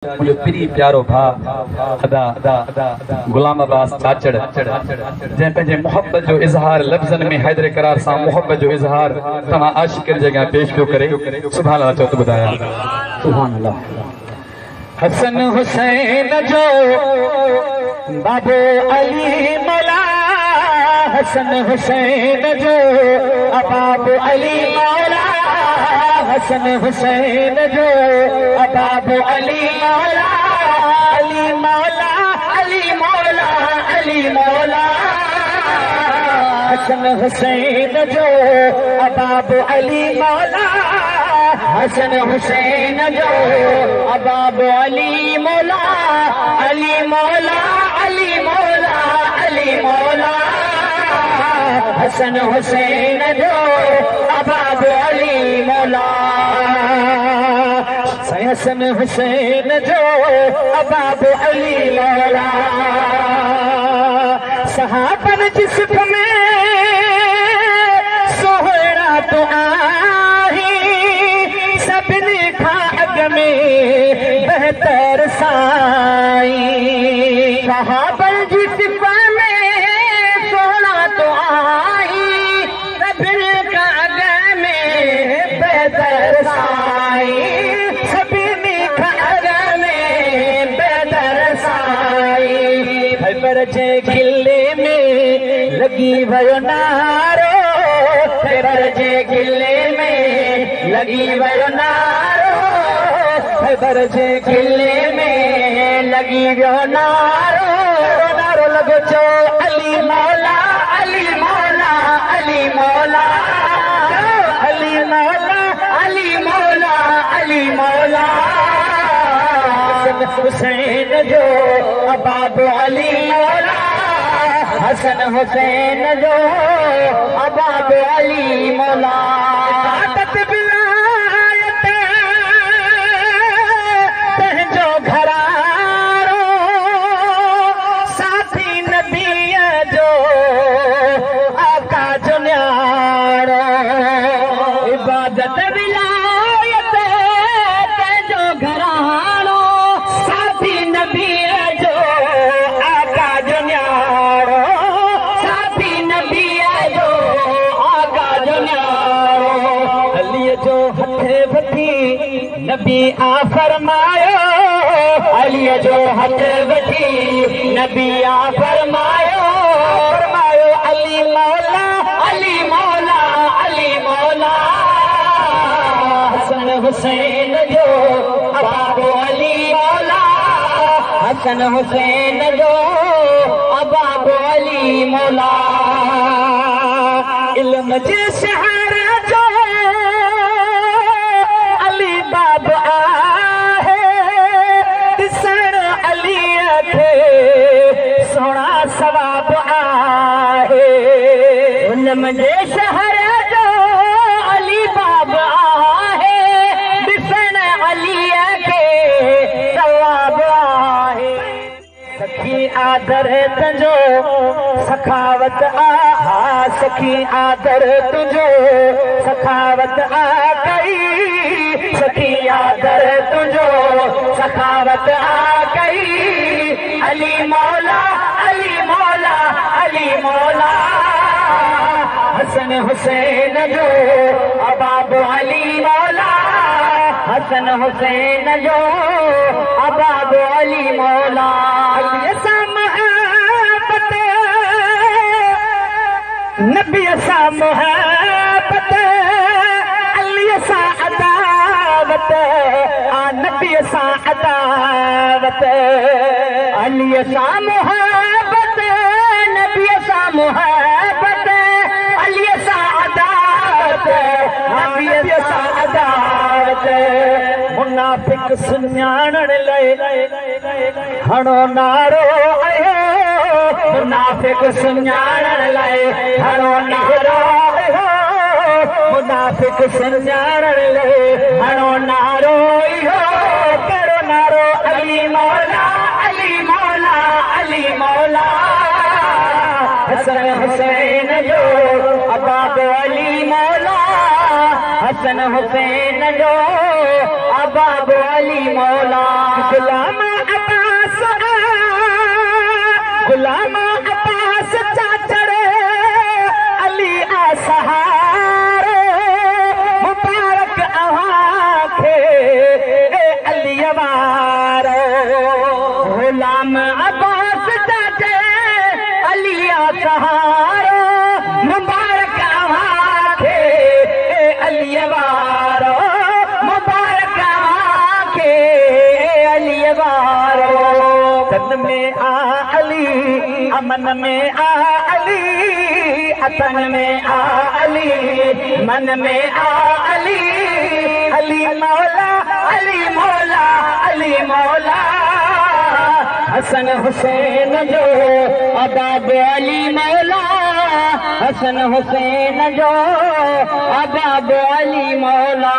मुझे प्री प्यारो भा गुलाम अब्बास चाचड़ जैं पंहिंजे मोहब्बत जो इज़हार लफ्ज़न में हैदर करार सां मोहब्बत जो इज़हार तव्हां आशिक़ जे अॻियां पेश पियो करे सुभान अल्लाह चओ त ॿुधाया सुभान अल्लाह। हसन हुसैन जो बाबो अली मौला, हसन हुसैन जो बाबो अली मौला, हसन हुसैन जो बाबो अली मौला, अली मौला, अली मौला, अली मौला, हसन हुसैन जो बाबो अली मौला, हसन हुसैन जो बाबो अली मौला, अली मौला, अली मौला, अली मौला, हसन हुसैन जो बाबो अली मौला, हसन हुसैन जो बाबो अली मौला। सहाबन जिस्म में सोहरा तो आही, सभिनी खां अॻ में बहितर साईं। सहाबन जिस्म में सोहरा तो आही, सभिनी खां अॻ में बहितर साईं। पर जे गिले में लगी वयो नारो, पर जे गिले में लगी वयो नारो, पर जे गिले में लगी वयो नारो, नारो लगो चो अली मौला, अली मौला, अली मौला, अली मौला, अली मौला, अली मौला, हुसैन जो बाबो अली मौला, हसन हुसैन जो बाबो अली मौला। विलायत पंहिंजो घरारो, साथी नबीअ जो आका जो न्यारो, इबादत विलायत पंहिंजो घरारो, नबी आ फरमायो, अली जो हथ वठी नबी आ फरमायो, फरमायो अली मौला, अली मौला, अली मौला, हसन हुसैन जो बाबो अली मौला, हसन हुसैन जो बाबो अली मौला। इल्म जे शहर जो बाब आहे, ॾिसण अलीअ खे सोना सवाब आहे, हुन मुंहिंजे शहर जो अली बाब आहे, ॾिसण अलीअ खे सवाब आहे। सखी आदर तुंहिंजो सखावत आ, सखी आदर तुंहिंजो सखावत आ कई, सखी आदर तुझो सखावत आ कई, अली मौला, अली मौला, अली मौला, हसन हुसैन जो बाबो अली मौला, हसन हुसैन जो बाबो अली मौला। अली सा मोहब्बत, नबी सा मोहब्बत, अली सा अदावत, नबी सा अदावत, अली सा मोहब्बत, नबी सा मोहब्बत, अली सा अदावत, नबी सा अदावत। मुनाफिक सुञाणण लाइ हणो नारो आयो, मुनाफिक सुञाणण लाइ हणो नारो आयो, मुनाफिक सुञाणण लाइ हणो नारो इहो, कहिड़ो नारो अली मौला, अली मौला, अली मौला, हसन हुसैन जो बाबो अली मौला, हसन हुसैन जो अबाब अली मौला गुलाम अब्बास चाचड़ अली असहार मुबारक अव्हां खे अली वारो गुलाम अब्बास चाचड़ अली असहार मुबारक अव्हां खे अली वारो मुबारक अव्हां खे अली वारो तन में आ अली अमन में आ अली अतन में आ अली मन में आ अली अली मौला अली मौला अली मौला हसन हुसैन जो अबाब अली मौला हसन हुसैन जो अबाब अली मौला